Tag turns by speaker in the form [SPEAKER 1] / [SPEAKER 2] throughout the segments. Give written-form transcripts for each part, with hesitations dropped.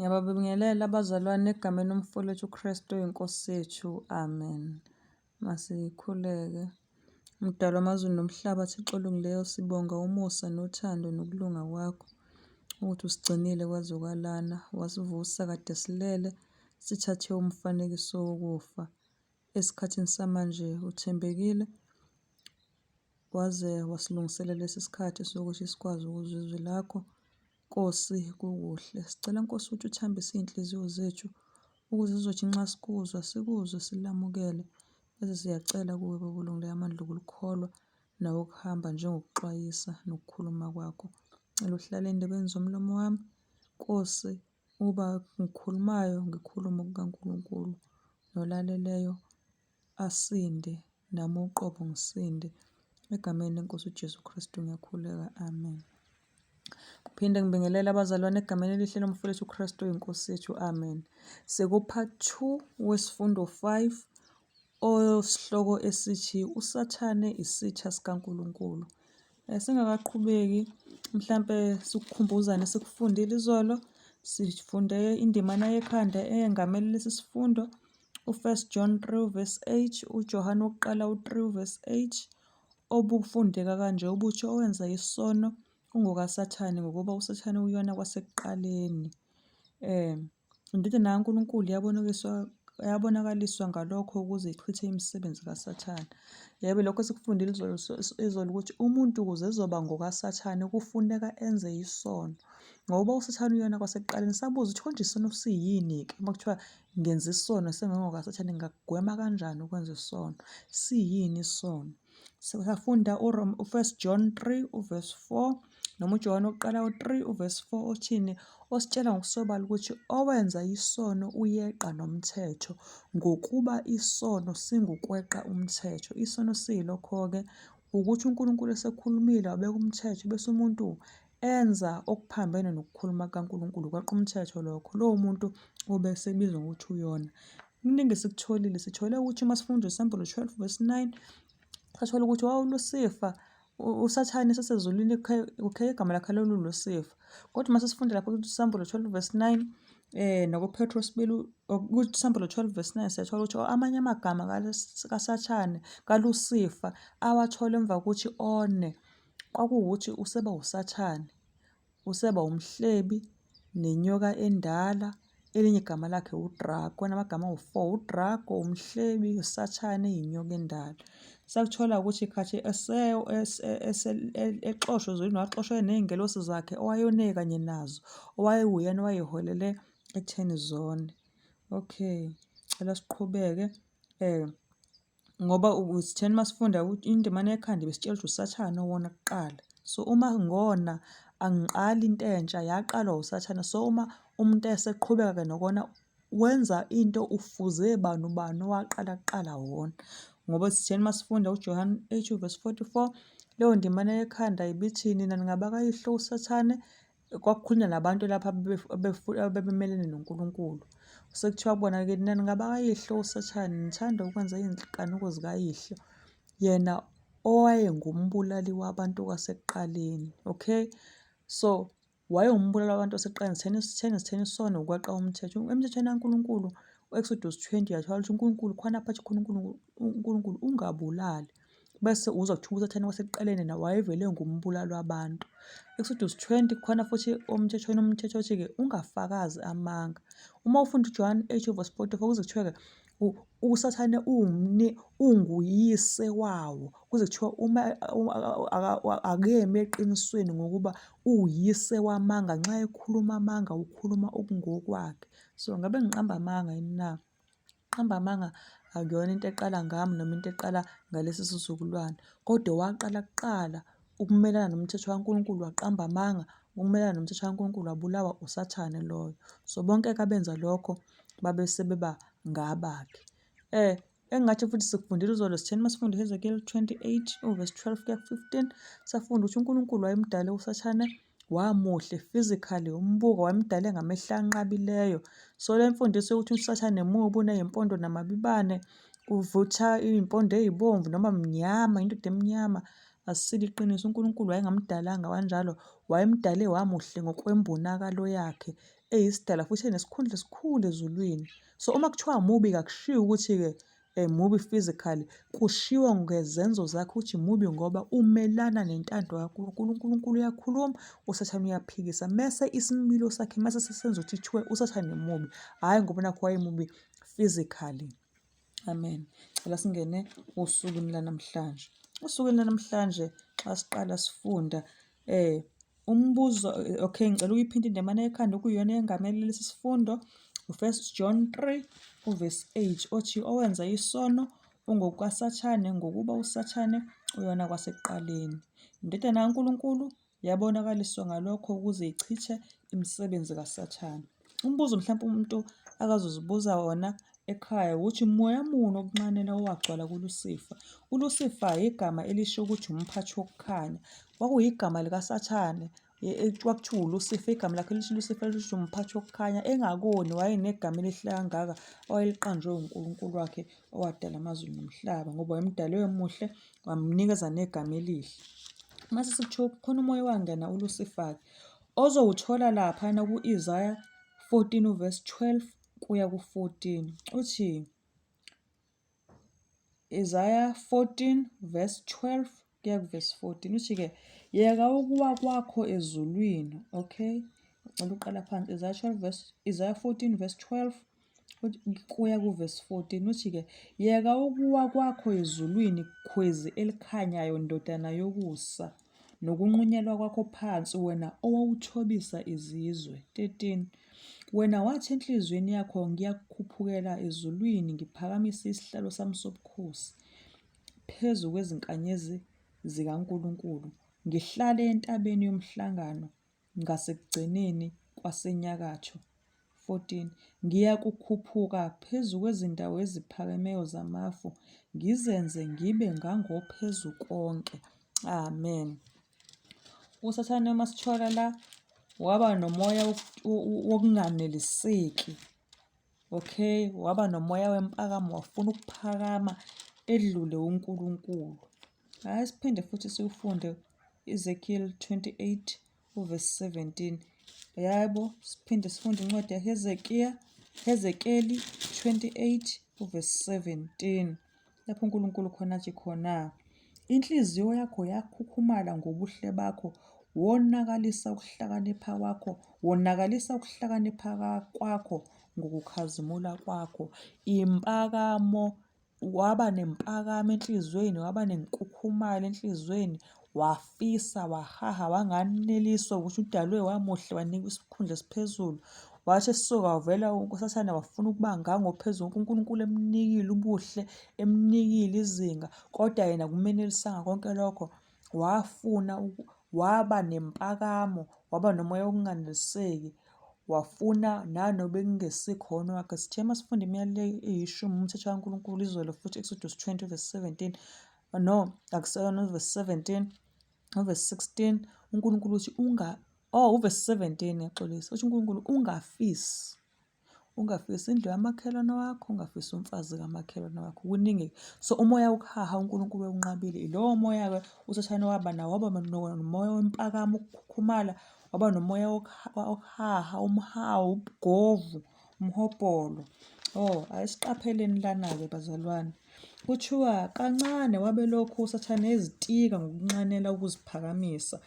[SPEAKER 1] Ngiyababingelela abazalwane egameni lomfowethu uKristu oyinkosi yethu. Amen. Masikhuleke. Mdali wamazulu nomhlaba, Thixo olungileyo, sibonga umusa nothando nokulunga kwakho ukuthi usigcinile kwaze kwalana, wasivusa kade silele sithathe umfanekiso wokufa. Esikhathini samanje uthembekile, waze wasilungisela lesi sikhathi sokuthi sikwazi ukuzwa izwi lakho. Nkosi, kukuhle. Sicela Nkosi ukuthi uthambise iy'nhliziyo zethu ukuze sizothi nxa sikuzwa sikuzwe silamukele. Bese siyacela kuwe Baba olungileyo amandla okulikholwa nawe ukuhamba njengokuxwayisa nokukhuluma kwakho. Cela uhlale endebeni zomlomo wami. Nkosi, uba ngikhulumayo ngikhulume kukaNkulunkulu, nolaleleyo asinde, nami uqobo ngisinde. Egameni leNkosi uJesu Kristu ngiyakhuleka. Amen. Kuphinde ngibingelele abazalwane egameni elihle lomfowethu uKristu oyinkosi yethu. Amen. Seku-part 2 wesifundo 5 osihloko esithi uSathane isitha sika-Nkulunkulu. Singakaqhubeki, mhlampe sikukhumbuzane sikufundile izolo. Sifunde indimana yekhanda eyengamele lesi sifundo, u-1 John 3 verse 8, uJohane wokuqala u-3 verse 8, obufundeka kanje: ubuthi owenza isono ungokaSathane, ngokuba uSathane uyona kwasekuqaleni. Indodana kaNkulunkulu yabonakaliswa ngalokho ukuze ichithe imisebenzi kaSathane. Yebo, lokho sikufundile izolo ukuthi umuntu ukuze ezoba ngokaSathane kufuneka enze isono, ngoba uSathane uyona kwasekuqaleni. Sabuza ukuthi konje isono siyini-ke? Uma kuthiwa ngenza isono sengingokaSathane, ngingakugwema kanjani ukwenza isono? Siyini isono? Safunda u-1 John 3 uverse 4 noma uJohane wokuqala u-3 uverse 4 othini? Ositshela ngokusobala ukuthi owenza isono uyeqa nomthetho, ngokuba isono singukweqa umthetho. Isono siyilokho-ke ukuthi uNkulunkulu esekhulumile wabeka umthetho, bese umuntu enza okuphambene nokukhuluma kaNkulunkulu, kweqa umthetho lokho. Lowo muntu ube sebizwa ngokuthi uyona. Kuningi sikutholile, sithole ukuthi uma sifunda uSathane 12 verse 9, sathola ukuthi wawuLucifer, uSathane sasezulwini, igama lakhe loluLucifer. Kodwa uma sesifunda lapho kuSathane 12 verse 9, nakuPetros 2, kuSathane 12 verse 9, siyathola ukuthi amanye amagama kaSathane, kaLucifer, awathola emva kokuthi one, kwakuwukuthi useba uSathane, useba umhlebi, nenyoka endala. Elinye igama lakhe uDrago. Kunamagama awu-4: uDrago, umhlebi, uSathane, inyoka endala. Sakuthola ukuthi khathi exoshwa ezulwini, waxoshwa ney'ngelosi zakhe owayoneye kanye nazo, owayewuyena owayeholele ekutheni zone. Okay, cela siqhubeke. Ngoba sitheni masifunda indimana yekhanda besitshela ukuthi uSathane owona kuqala. So uma ngona angiqali into entsha, yaqalwa uSathane. So uma umuntu eseqhubeka-ke nokona, wenza into ufuze bani owaqala kuqala wona. Ngoba sitheni masifunda uJohane 8 verse 44, leyo ndimana yekhanda ibithi nina ningabakayihlo uSathane. Kwakukhulunywa nabantu lapha abebemelene noNkulunkulu. Sekuthiwa kubona-ke, nina ningabakayihlo uSathane, nithanda ukwenza iy'nkanuko zikayihlo, yena owayengumbulali wabantu kwasekuqaleni. Okay, so wayengumbulali wabantu kwasekuqaleni. Sitheni isono ukweqa umthetho. Emthethweni kaNkulunkulu, u-Exodus 20, yathola ukuthi uNkulunkulu khona aphathi uNkulunkulu ungabulali. Bese uzwa kuthiwa uSathane kwasekuqaleni naye wayevele ngumbulali wabantu. Exodus 20 khona futhi umthetho othi-ke ungafakazi amanga. Uma ufunda uJohane 8 verse 44, kuze kuthiwa-ke uSathane unguyise wawo, kuze kuthiwa akemi eqinisweni ngokuba uyise wamanga. Nxa ekhuluma amanga ukhuluma okungokwakhe. So ngabe ngiqamba amanga yini na? Qamba amanga akuyona into eqala ngami noma into eqala ngalesi sizukulwane, kodwa waqala kuqala ukumelana nomthetho kaNkulunkulu, waqamba amanga ukumelana nomthetho kaNkulunkulu, wabulawa uSathane loyo. So bonke-ke abenza lokho babe sebeba ngabakhe. Engathi futhi sikufundile izolo, sitheni masifunda uHezekiel 28 verse 12 kuya 15, safunda ukuthi uNkulunkulu wayemdale uSathane, wamuhle physically, umbuka wayemdale ngamehlo anqabileyo. So le mfundiso yokuthi uSathane mubi, uneyimpondo namabibane, uvutha iy'mpondo ey'bomvu noma mnyama, indoda emnyama, asisilo iqiniso. uNkulunkulu wayengamdalanga kanjalo, wayemdale wamuhle ngokwembonakalo yakhe, eyisidala futhi enesikhundla esikhulu ezulwini. So uma kuthiwa mubi akushiwo ukuthi-ke mubi physically, kushiwo ngezenzo zakhe ukuthi mubi ngoba umelana nentando kaNkulunkulu. uNkulunkulu uyakhuluma, uSathane uyaphikisa. Mese isimilo sakhe mase sesenza ukuthi kuthiwe uSathane mubi, hhayi ngoba nakho wayemubi physically. Amen. Cela singene usukwini lanamhlanje. Usukwini lanamhlanje xa siqala sifunda umbuzo, okay, ngicela uyiphinde indemane ekhanda okuyiyona engamele lesi sifundo. U1 John 3 uvesi 8 othi owenza isono ungokaSathane ngokuba uSathane uyona kwasekuqaleni. Indodana kaNkulunkulu yabonakaliswa ngalokho ukuze ichithe imisebenzi kaSathane. Umbuzo mhlawumbe umuntu akazozibuza wona ekhaya ukuthi moya muni wokunxanela owagcwala kuLucifer. uLucifer igama elisho ukuthi umphathi wokukhanya. Kwakuyigama likaSathane, kwakuthiwa uLucifer, igama lakhe lithi Lucifer lisho umphathi wokukhanya, engakoni wayenegama elihle kangaka owayeliqanjwe uNkulunkulu wakhe owadala amazulu nomhlaba, ngoba wayemdale wemuhle wamnikeza negama elihle. Mase sikuthiwa khona umoya wangena uLucifer ozowuthola laphana ku-Isaiah 14 uvesi 12 kuya ku-14 uthi, Isaiah 14 verse 12 kuya kuvesi 14 uthi-ke, yeka ukuwa kwakho ezulwini. Okay, ngicela uqala phansi. Isaiah 14 verse 12 kuya kuvesi 14 uthi-ke, yeka ukuwa kwakho ezulwini, khwezi elikhanyayo, ndodana yokusa, nokunqunyelwa kwakho phansi, wena owawuthobisa izizwe. 13, wena wathi enhliziyweni yakho, ngiyakukhuphukela ezulwini, ngiphakamise isihlalo sami sobukhosi phezu kwezinkanyezi zikaNkulunkulu, ngihlale entabeni yomhlangano ngasekugcineni kwasenyakatho. 14, ngiyakukhuphuka phezu kwezindawo eziphakemeyo zamafu, ngizenze ngibe ngangophezu konke. Amen. uSathane masithola la waba nomoya wokunganeliseki. Okay, waba nomoya wempakamo, wafuna ukuphakama edlule uNkulunkulu. Hhayi siphinde futhi siwufunde Ezekiel 28 uvesi 17. Yabo, siphinde sifunde incwadi Hezekeli 28 uvesi 17. Lapho uNkulunkulu khona athi khona, inhliziyo yakho yakhukhumala ngobuhle bakho, wonakalisa ukuhlakanipha kwakho ngokukhazimula kwakho. Impakamo, waba nempakamo enhliziyweni, waba nenkukhumalo enhliziyweni, wafisa, wahaha, wanganeliswa ukuthi udalwe wamuhle, wanikwa isikhundla esiphezulu. Wathi esuka wavela uSathane wafuna ukuba ngangophezu konke. uNkulunkulu emnikile ubuhle, emnikile izinga, kodwa yena akumenelisanga konke lokho. Waba nempakamo, waba nomoya wokunganeliseki, wafuna nanobe kungesikhona wakhe. Sithe masifunda imiyalelo eyishumi umthetho kaNkulunkulu izolo futhi Exodus 20 verse 17, no, akusona uvesi 17, uvesi 16, uNkulunkulu uthi uvesi 17 ngiyaxolisa, uthi uNkulunkulu ungafisi indlu yamakhelwane wakho, ungafisi umfazi kamakhelwane wakho. Kuningi. So umoya wokuhaha uNkulunkulu ewunqabile. Ilowo moya-ke uSathane waba nawo, waba nomoya wempakamo, ukukhukhumala, waba nomoya wokuhaha, umhawu, ubugovu, umhobholo. Ayisiqapheleni lana-ke bazalwane. Kuthiwa kancane wabe lokhu uSathane ezitika ngokunxanela ukuziphakamisa,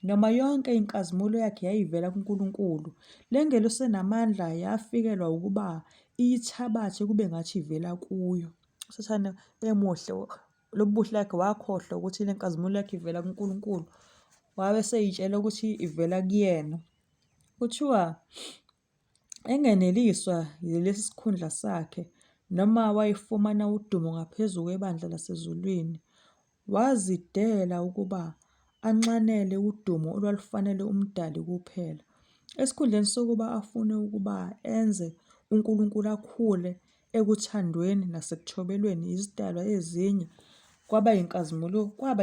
[SPEAKER 1] noma yonke inkazimulo yakhe yayivela kuNkulunkulu. Le ngelo senamandla yafikelwa ukuba iyithabathe kube ngathi ivela kuyo. uSathane emuhle, lobu buhle yakhe wakhohlwa ukuthi le nkazimulo yakhe ivela kuNkulunkulu, wabe seyitshela ukuthi ivela kuyena. Kuthiwa engeneliswa yilesi sikhundla sakhe, noma wayefumana udumo ngaphezu kwebandla lasezulwini, wazidela ukuba anxanele udumo olwalufanele umdali kuphela. Esikhundleni sokuba afune ukuba enze uNkulunkulu akhule ekuthandweni nasekuthobelweni izidalwa ezinye, kwaba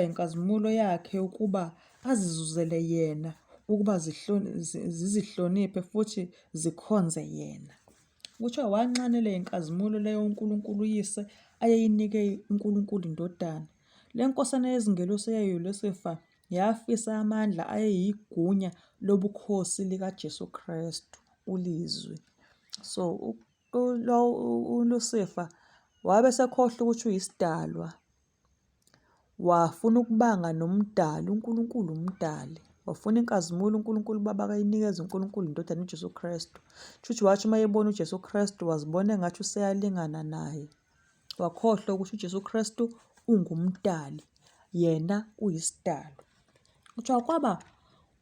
[SPEAKER 1] yinkazimulo yakhe ukuba azizuzele yena, ukuba zizihloniphe futhi zikhonze yena. Kuthiwa wanxanela inkazimulo leyo uNkulunkulu uyise ayeyinike uNkulunkulu indodana. Le nkosana yezingelosi eyayilucifer yafisa amandla ayeyigunya lobukhosi likaJesu Kristu. ulizwi. So uLucifer wabe sekhohlwa ukuthi uyisidalwa, wafuna ukubanga nomdali, uNkulunkulu umdali. Wafuna inkazimulo uNkulunkulu Baba akayinikeze uNkulunkulu indodana uJesu Kristu. Kushuthi wathi uma ebona uJesu Kristu wazibona engathi useyalingana naye. Wakhohlwa ukuthi uJesu Kristu ungumdali, yena uyisidalwa. Kuthiwa kwaba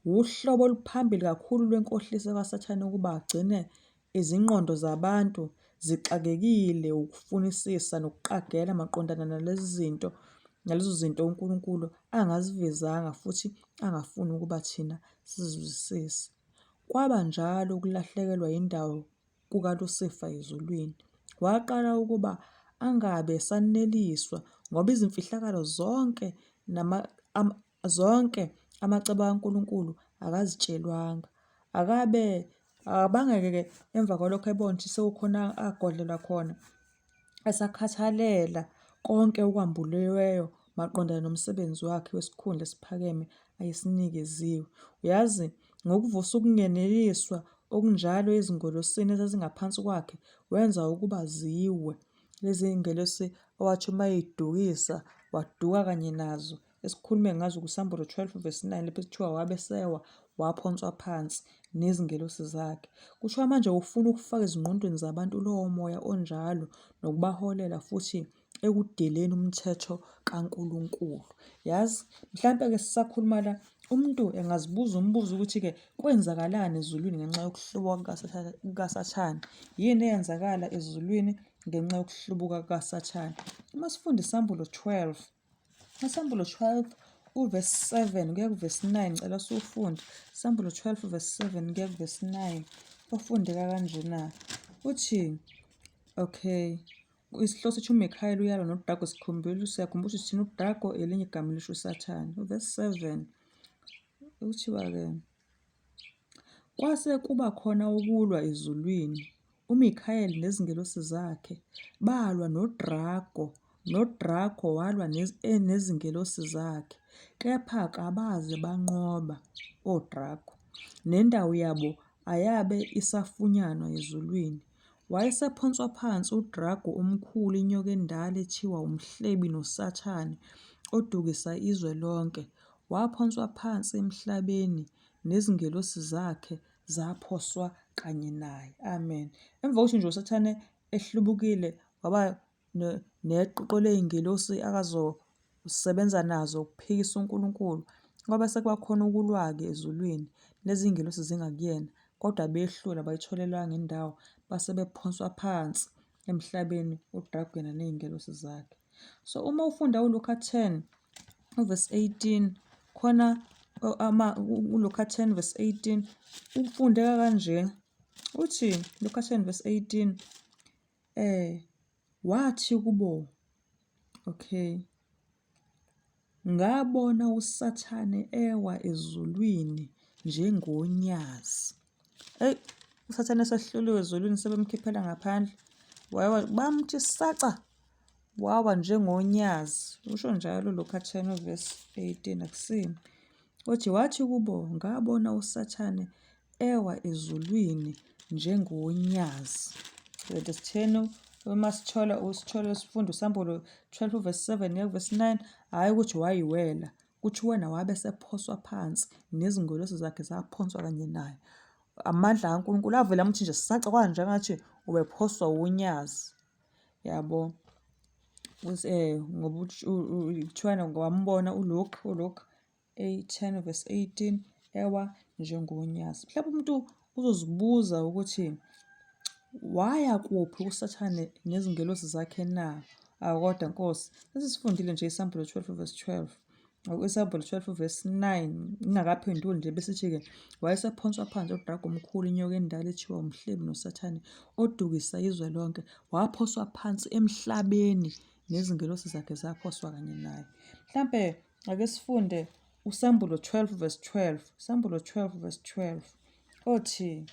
[SPEAKER 1] uhlobo oluphambili kakhulu lwenkohliso kaSathane ukuba agcine izingqondo zabantu zixakekile ukufunisisa nokuqagela maqondana nalezo zinto uNkulunkulu angazivezanga futhi angafuni ukuba thina sizizwisise. Kwaba njalo ukulahlekelwa indawo kukaLucifer ezulwini. Waqala ukuba angabe esaneliswa ngoba izimfihlakalo zonke amacebo kaNkulunkulu akazitshelwanga. Abangeke emva kwalokho ebona ukuthi sekukhona agodlela khona esakhathalela konke okwambuliweyo maqondana nomsebenzi wakhe wesikhundla esiphakeme ayesinikeziwe. Uyazi, ngokuvusa ukungeneliswa okunjalo ezingolosini ezazingaphansi kwakhe, wenza ukuba ziwe lezi zingelosi owathi uma ey'dukisa waduka kanye nazo, esikhulume ngazo kuSambulo 12:9 lapho kuthiwa wabe sewa waphonswa phansi nezingelosi zakhe. Kuthiwa manje ufuna ukufaka ezingqondweni zabantu lowo moya onjalo nokubaholela futhi ekudeleni umthetho kaNkulunkulu. Yazi, mhlampe-ke sisakhuluma la, umuntu engazibuza umbuzo ukuthi-ke kwenzakalani ezulwini ngenxa yokuhlubuka kukaSathane? Yini eyenzakala ezulwini ngenxa yokuhlubuka kukaSathane? Uma sifunda iSambulo 12, iSambulo 12 uvesi 7 kuya kuvesi 9, ngicela siwufunde. Isambulo 12 verse 7 kuya kuvesi 9, ofundeka kanjena. Uthi, okay, isihloko sithi uMikhayeli uyalwa noDrago, sikhumbula ukuthi thina uDrago elinye igama lisho uSathane. Uvesi 7 uthiwa-ke, kwase kuba khona ukulwa ezulwini. uMikhayeli nezingelosi zakhe balwa noDrago walwa nezingelosi zakhe, kepha kabaze banqoba oDrago, nendawo yabo ayabe isafunyanwa ezulwini. Wayesephonswa phansi uDrago omkhulu, inyoka endala ethiwa umhlebi noSathane, odukisa izwe lonke. Waphonswa phansi emhlabeni, nezingelosi zakhe zaphoswa kanye naye. Amen. Emva kokuthi nje uSathane ehlubukile waba neqoqo ley'ngelosi akazosebenza nazo ukuphikisa uNkulunkulu, kwaba sekubakhona ukulwa-ke ezulwini. Lezi iy'ngelosi zingakuyena, kodwa behlula bayitholelanga indawo, base bephonswa phansi emhlabeni uDrago yena ney'ngelosi zakhe. So uma ufunda uLuka 10 uvesi 18, khona uLuka 10 verse 18 ufundeka kanje. Uthi Luka 10 verse 18, wathi kubo, okay, ngabona uSathane ewa ezulwini njengonyazi. uSathane esehluliwe ezulwini, sebemkhiphela ngaphandle, bamthi saca, wawa njengonyazi. Usho njalo uLuka 10 verse 18, akusini. Uthi wathi kubo, ngabona uSathane ewa ezulwini njengonyazi. Verse 10, uma usithola isifundo uSambulo 12 verse 7 verse 9, hhayi ukuthi wayiwela, kuthi wena wabe sephoswa phansi, nezingelosi zakhe zaphonswa kanye naye. Amandla kaNkulunkulu avela amuthi nje saca kwanjengathi ubephoswa unyazi. Yabo, ngoba kuthiwana wambona uLuke 10 verse 18 ewa njengonyazi. Mhlawumbe umuntu uzozibuza ukuthi waya kuphi uSathane nezingelosi zakhe na? Kodwa Nkosi, sesifundile nje iSambulo 12 verse 12. ISambulo 12 verse 9 ingakaphenduli nje besithi-ke, wayesephonswa phansi uDrago omkhulu, inyoka endala ethiwa umhlebi noSathane, odukisa izwe lonke. Waphoswa phansi emhlabeni, nezingelosi zakhe zaphoswa kanye naye. Mhlampe ake sifunde uSambulo 12 verse 12. Isambulo 12 verse 12 othi,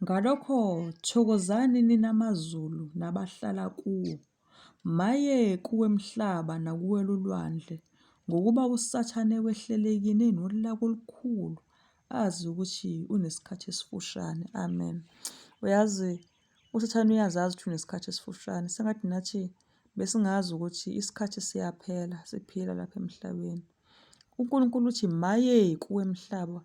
[SPEAKER 1] ngalokho thokozani nina amazulu nabahlala kuwo, maye kuwe emhlaba nakuwela ulwandle, ngokuba uSathane wehlele kini nolaka olukhulu, azi ukuthi unesikhathi esifushane. Amen. Uyazi uSathane uyazazi ukuthi unesikhathi esifushane. Sengathi nathi besingazi ukuthi isikhathi siyaphela, siphila lapha emhlabeni. uNkulunkulu uthi maye kuwe emhlaba,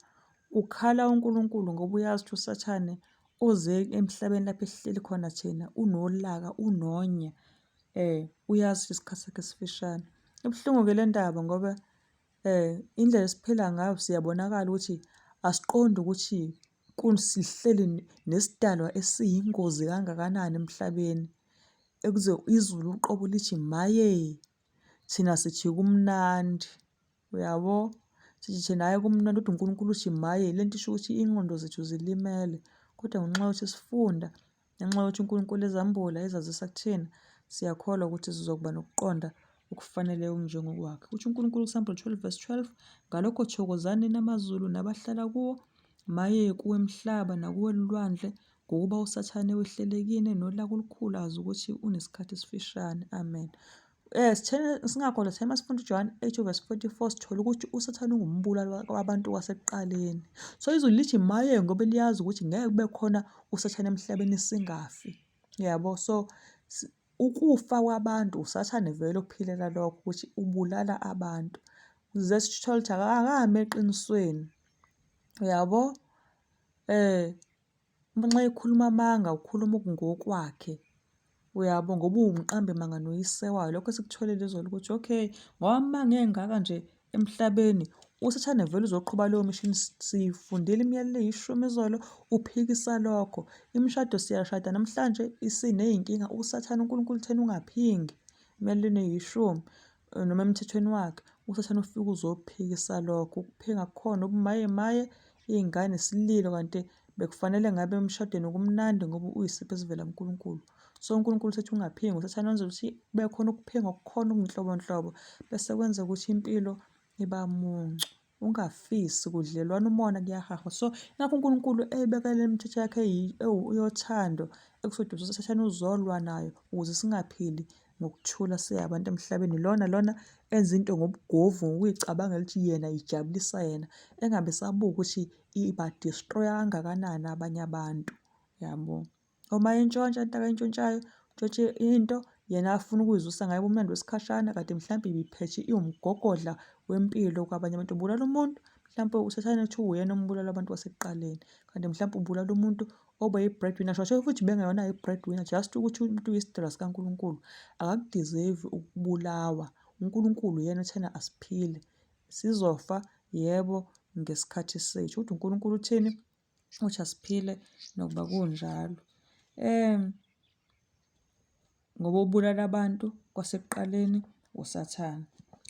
[SPEAKER 1] ukhala uNkulunkulu ngoba uyazi ukuthi uSathane oze emhlabeni lapho esihleli khona thina unolaka, unonya. Uyazi isikhathi sakhe esifishane. Ibuhlungu-ke le ndaba ngoba indlela esiphila ngayo siyabonakala ukuthi asiqondi ukuthi sihleli nesidalwa esiyingozi kangakanani emhlabeni. Ekuze izulu uqobo lithi maye, thina sithi kumnandi. Uyabo? Sithi thina hayi kumnandi, kodwa uNkulunkulu uthi maye. Le nto isho ukuthi ingqondo zethu zilimele, kodwa ngenxa yokuthi sifunda, ngenxa yokuthi uNkulunkulu ezambula ezazisa kuthina, siyakholwa ukuthi sizokuba nokuqonda okufanele okunjengokwakhe. Uthi uNkulunkulu kuSamuel 12:12, ngalokho thokozani namazulu nabahlala kuwo, maye kuwe emhlaba nakuwe lwandle, ngokuba uSathane wehlelekile nolaka olukhulu azi ukuthi unesikhathi esifishane. Amen. Singakhohlwa thina masifundo uJohn 8:44 sithola ukuthi uSathane ungumbulali wabantu wasekuqaleni. So izulu lithi maye ngoba liyazi ukuthi ngeke kube khona uSathane emhlabeni singafi. Yabo? So ukufa kwabantu uSathane vele okuphilela lokho ukuthi ubulala abantu. Ze sithole ukuthi akame eqinisweni. Uyabo? Nxa ekhuluma amanga ukhuluma ngokwakhe. Uyabo? Ngoba uwumqambi manga noyise wayo. Lokho sikutholile izolo ukuthi okay, ngoba amanga engaka nje emhlabeni, uSathane vele uzoqhuba leyo mishini. Sifundile imiyalelo 10 izolo, uphikisa lokho. Imishado siyashada namhlanje isiney'nkinga. uSathane uNkulunkulu uthena ungaphingi imiyalelo 10 noma emthethweni wakhe. uSathane ufike uzophikisa lokho. Ukuphinga kukhona ubumaye iy'ngane sililo, kanti bekufanele ngabe emshadweni kumnandi ngoba uyisipho esivela kuNkulunkulu. So uNkulunkulu usethi ungaphingi. uSathane wenza ukuthi bekhona ukuphinga okukhona okunhlobonhlobo, bese kwenza ukuthi impilo iba muncu. Ungafisi kudlelwana umona kuyahahwa. So nakho uNkulunkulu eyibekele imithetho yakhe yothando ekusodwa uSathane uzolwa nayo ukuze singaphili ngokuthula siyabantu emhlabeni. Lona enza into ngobugovu, ngokuyicabanga ukuthi yena ijabulisa yena, engabe sabuka ukuthi iba-destroy kangakanani abanye abantu. Yabo? Uma intshontsha into akayintshontshayo, ntshontshe into yena afuna ukuyizwisa ngayo ubumnandi wesikhashana, kanti mhlawumbe ibiphethe iwumgogodla wempilo kwabanye abantu. Ubulala umuntu, mhlawumbe uSathane uthi uyena umbulala abantu wasekuqaleni, kanti mhlawumbe ubulala umuntu obeyi-breadwinner. Shosho futhi bengayona i-breadwinner, just ukuthi umuntu uyisidalwa sikaNkulunkulu akakudeserve ukubulawa. uNkulunkulu yena uthena asiphile, sizofa yebo ngesikhathi sethu, kodwa uNkulunkulu utheni? Uthi asiphile nokuba kunjalo. Ngoba ubulala abantu kwasekuqaleni uSathane.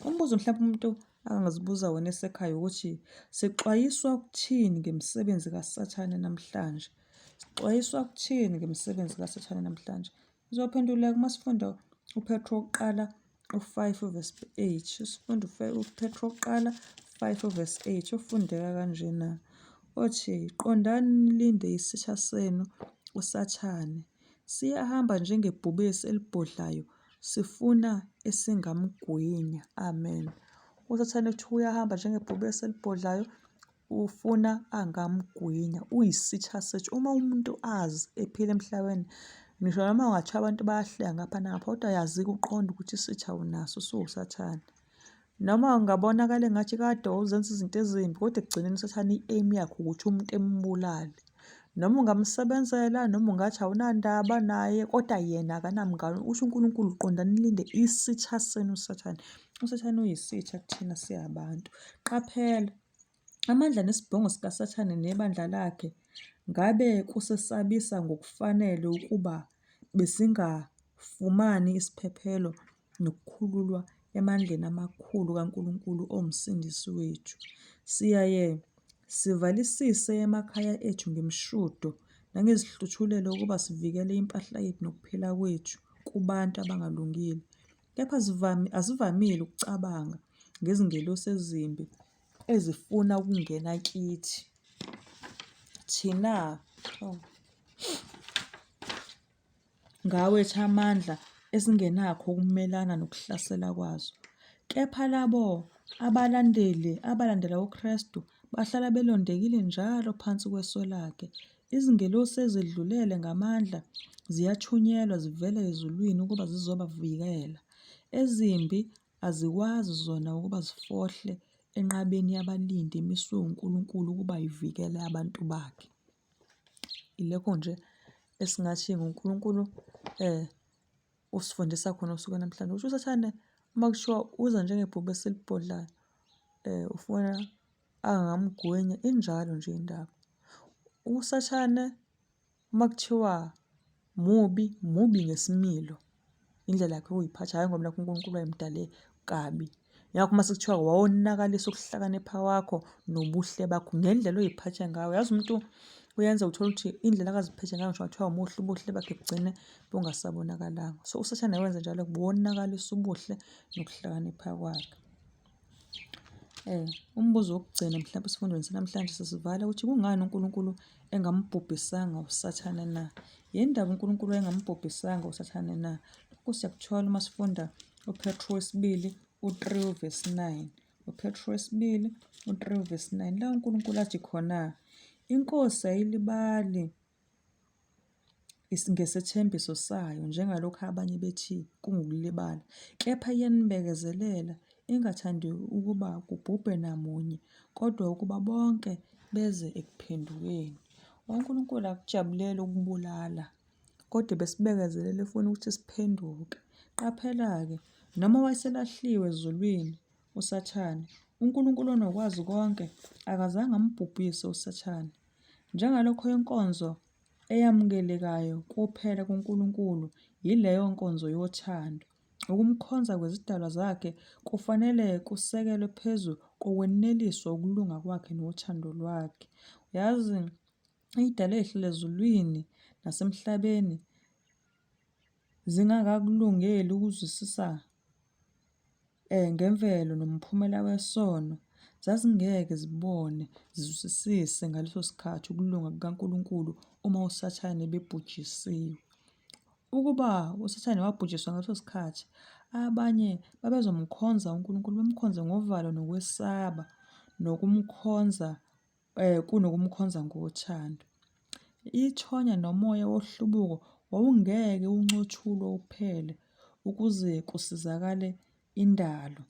[SPEAKER 1] Umbuzo mhlawumbe umuntu angazibuza wona esekhaya ukuthi sixwayiswa ukuthini ngemisebenzi kaSathane namhlanje? Sixwayiswa ukuthini ngemisebenzi kaSathane namhlanje? Ngizophendula masifunda uPetro kuqala 5:8. Isifunda uPetro kuqala 5:8 ufundeka kanjena. Othi qondani nilinde isitha senu uSathane. Siyahamba njengebhubesi elibhodlayo, sifuna esingamgwinya. Amen. uSathane uthi uyahamba njengebhubesi elibhodlayo, ufuna angamgwinya. Uyisitha sethu. Uma umuntu azi ephila emhlabeni, ngisho noma ungathiwa abantu bayahleka ngapha nangapha, kodwa yazike uqonda ukuthi isitha unaso, usuwuSathane. Noma ungabonakala engathi kade uzenza izinto ezimbi, kodwa ekugcineni uSathane i-aim yakhe ukuthi umuntu embulale. Noma ungamsebenzela, noma ungathi awunandaba naye, kodwa yena akanamngani. Usho uNkulunkulu, qondani nilinde isitha senu uSathane. uSathane uyisitha kuthina siyabantu. Qaphela, amandla nesibhongo sikaSathane nebandla lakhe ngabe kusesabisa ngokufanele ukuba besingafumani isiphephelo nokukhululwa emandleni amakhulu kaNkulunkulu omsindisi wethu. Siyaye sivalisise emakhaya ethu ngemshudo nangezihluthulelo ukuba sivikele impahla yethu nokuphila kwethu kubantu abangalungile. Kepha asivamile ukucabanga ngezingelosi ezimbi ezifuna ukungena kithi. Thina ngawethu amandla esingenakho ukumelana nokuhlasela kwazo. Kepha labo abalandela uKristu bahlala belondekile njalo phansi kweso lakhe. Izingelosi ezidlulele ngamandla ziyathunyelwa zivela ezulwini ukuba zizobavikela. Ezimbi azikwazi zona ukuba zifohle enqabeni yabalindi emiswe uNkulunkulu ukuba ivikele abantu bakhe. Ilekho nje esingathi uNkulunkulu usifundisa khona usuku namhlanje. Usho uSathane uma kuthiwa uza njengebhubesi elibhodlayo, ufuna angamgwinya, injalo nje indaba. uSathane uma kuthiwa mubi ngesimilo, indlela yakhe yokuy'phatha, hhayi ngoba nakhu uNkulunkulu wayemdale kabi. Ngakho uma sekuthiwa wawunakalisa ukuhlakanipha kwakho nobuhle bakho ngendlela oy'phathe ngayo. Yazi umuntu uyenza uthole ukuthi indlela akaziphethe ngayo ngisho ngathiwa umuhle, ubuhle bakhe bugcine bungasabonakalanga. So uSathane wenza njalo, wonakalisa ubuhle nokuhlakanipha kwakhe. Umbuzo wokugcina mhlawumbe esifundweni sanamhlanje sesivala ukuthi kungani uNkulunkulu engambhubhisanga uSathane na? Yini ndaba uNkulunkulu engambhubhisanga uSathane na? Lokhu siyakuthola uma sifunda uPetru wesibili 3:9. uPetru wesibili 3:9 la uNkulunkulu athi khona, inkosi ayilibali ngesethembiso sayo njengalokhu abanye bethi kungukulibala, kepha iyanibekezelela, ingathandi ukuba kubhubhe namunye, kodwa ukuba bonke beze ekuphendukeni. uNkulunkulu akujabulela ukubulala, kodwa besibekezelela efuna ukuthi siphenduke. Qaphela-ke, noma wayeselahliwe ezulwini uSathane, uNkulunkulu onokwazi konke akazange ambhubhise uSathane. Njengalokho inkonzo eyamukelekayo kuphela kuNkulunkulu yileyo nkonzo yothando. Ukumkhonza kwezidalwa zakhe kufanele kusekelwe phezu kokweneliswa ukulunga kwakhe nothando lwakhe. Yazi iy'dalwa ey'hlala ezulwini nasemhlabeni zingakakulungeli ukuzwisisa ngemvelo nomphumela wesono, zazingeke zibone zizwisise ngaleso sikhathi ukulunga kukaNkulunkulu uma uSathane bebhujisiwe. Ukuba uSathane wabhujiswa ngaleso sikhathi, abanye babezomkhonza uNkulunkulu, bemkhonze ngovalo nokwesaba nokumkhonza kunokumkhonza ngothando. Ithonya nomoya wohlubuko wawungeke uncothulwe uphele ukuze kusizakale indalo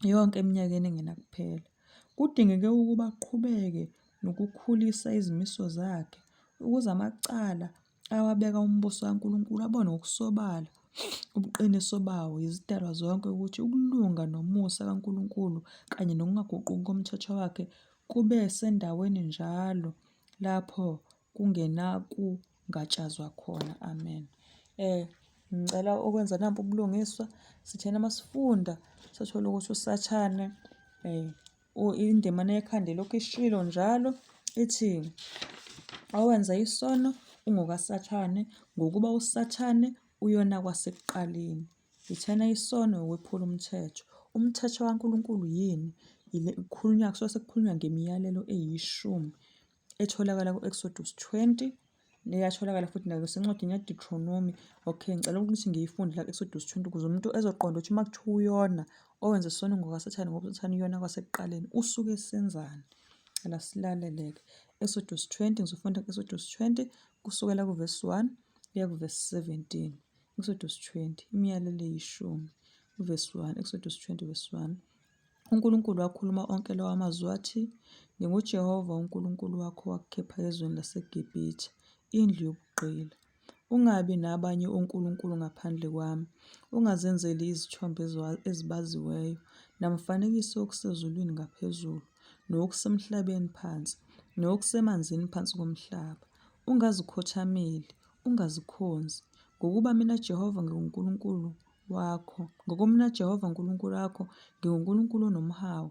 [SPEAKER 1] yonke eminyakeni engenakuphela. Kudingeke ukuba aqhubeke nokukhulisa izimiso zakhe ukuze amacala awabeka umbuso kaNkulunkulu abone ngokusobala ubuqiniso bawo izidalwa zonke ukuthi ukulunga nomusa kaNkulunkulu kanye nokungaguquki komthetho wakhe kube sendaweni njalo lapho kungenakungatshazwa khona. Amen. Ngicela okwenza nampu ubulungiswa. Sithena masifunda sathola ukuthi uSathane indima nekhanda lokhu ishilo njalo ithi owenza isono ungokaSathane ngokuba uSathane uyona kwasekuqaleni. Ithena isono ukwephula umthetho. Umthetho kaNkulunkulu yini? Kusuke sekukhulunywa ngemiyalelo eyishumi etholakala ku-Exodus 20, neyatholakala futhi nasencwadini yaDuteronomy. Okay, ngicela ukuthi ngiyifunde la Exodus 20 ukuze umuntu ezoqonda ukuthi uma kuthiwa uyona owenza isono ngokaSathane ngoba uSathane uyona kwasekuqaleni usuke esenzani. Cela silalele-ke. Exodus 20, ngizofunda ku-Exodus 20 kusukela kuvesi 1 kuya kuvesi 17. Exodus 20, imiyalelo eyishumi, uvesi 1, Exodus 20 vesi 1. uNkulunkulu wakhuluma onke lawo amazwi athi, "NginguJehova uNkulunkulu wakho owakukhipha ezweni laseGibhithe, indlu yobugqila. Ungabi nabanye onkulunkulu ngaphandle kwami. Ungazenzeli izithombe ezibaziweyo, namfanekiso wokusezulwini ngaphezulu, nowokusemhlabeni phansi, nowokusemanzini phansi komhlaba. Ungazikhothameli, ungazikhonzi, ngokuba mina Jehova nginguNkulunkulu wakho. Ngoba Jehova uNkulunkulu wakho nginguNkulunkulu onomhawu,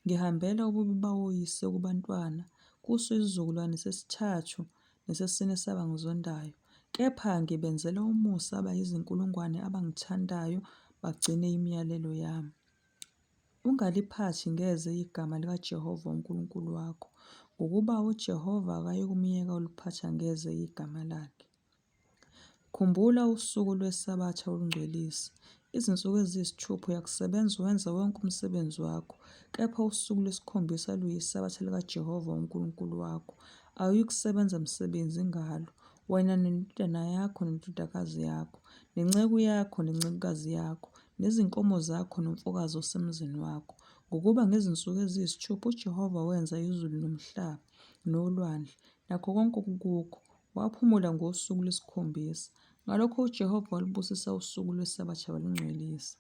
[SPEAKER 1] ngihambela ububi bawoyise kubantwana, kuso isizukulwane sesithathu nesesine sabangizondayo. Kepha ngibenzela umusa abayizinkulungwane abangithandayo bagcine imiyalelo yami. Ungaliphathi ngeze igama likaJehova uNkulunkulu wakho, ngokuba uJehova akayikumiyeka uliphatha ngeze igama lakhe. Khumbula usuku lweSabatha ulungcwelise. Izinsuku eziyisithupha uyakusebenza wenza wonke umsebenzi wakho, kepha usuku lwesikhombisa luyiSabatha likaJehova uNkulunkulu wakho. Awuyikusebenza msebenzi ngalo, wena nendodana yakho nendodakazi yakho, nenceku yakho nencekukazi yakho, nezinkomo zakho nomfokazi osemzini wakho. Ngokuba ngezinsuku eziyisithupha uJehova wenza izulu nomhlaba nolwandle nakho konke okukukho, waphumula ngosuku lwesikhombisa. Ngalokho uJehova walubusisa usuku lweSabatha walungcwelisa.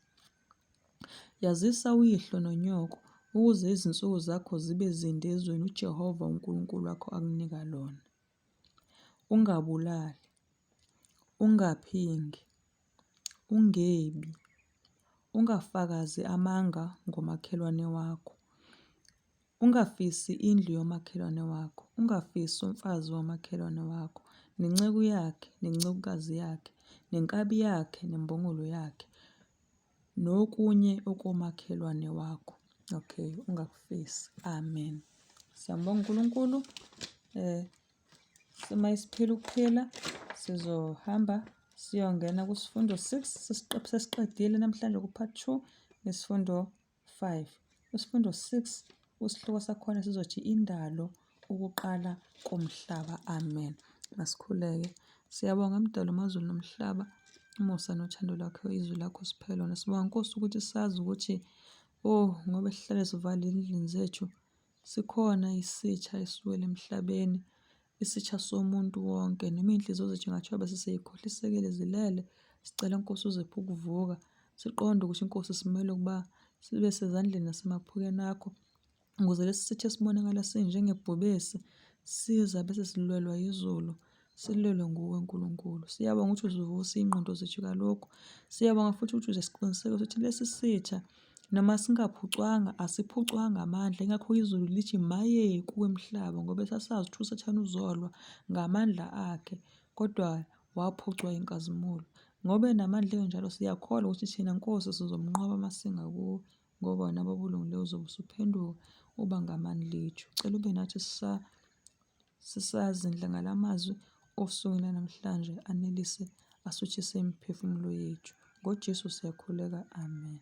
[SPEAKER 1] Yazisa uyihlo nonyoko ukuze izinsuku zakho zibe zinde ezweni uJehova uNkulunkulu wakho akunika lona. Ungabulali, ungaphingi, ungebi, ungafakazi amanga ngomakhelwane wakho, ungafisi indlu yomakhelwane wakho, ungafisi umfazi womakhelwane wakho, nenceku yakhe, nencekukazi yakhe, nenkabi yakhe, nembongolo yakhe, nokunye okomakhelwane wakho. Okay, ungakufisi. Amen. Siyambonga uNkulunkulu. Isiphila ukuphila sizohamba siyongena kusifundo 6 sesiqedile namhlanje ku-part 2 nesifundo 5. Isifundo 6 isihloko sakhona sizothi indalo ukuqala komhlaba. Amen. Masikhuleke. Siyabonga mdali wamazulu nomhlaba, umusa nothando lwakho, izwi lakho siphe lona. Sibonga Nkosi ukuthi sazi ukuthi ngoba sihlale sivalile endlini zethu, sikhona isitsha esisuwela emhlabeni, isitsha somuntu wonke. Noma iy'nhliziyo zethu ngathiwa besisey'khohlisekile zilele, sicela Nkosi uziphe ukuvuka. Siqonde ukuthi Nkosi simele ukuba sibe sezandleni nasemaphukeni akho, ukuze lesi sitha esibonakala sinjengebhubesi siza bese silwelwa izulu, silwelwe nguwe Nkulunkulu. Siyabonga ukuthi uzivuse iy'ngqondo zethu kalokhu. Siyabonga futhi ukuthi uze siqiniseke ukuthi lesi sitha noma singaphucwanga asiphucwanga amandla, ingakho izulu lithi maye kuwe emhlaba, ngoba sasazi ukuthi uSathane uzolwa ngamandla akhe, kodwa waphucwa inkazimulo. Ngoba enamandla enjalo siyakholwa ukuthi thina Nkosi sizomnqoba masinga kuwe, ngoba wena Baba olungileyo uzobe usuphenduka uba ngamandla ethu. Cela ube nathi sisazindla ngalamazwi osukwini namhlanje, anelise asuthise imiphefumulo yethu. NgoJesu siyakhuleka. Amen.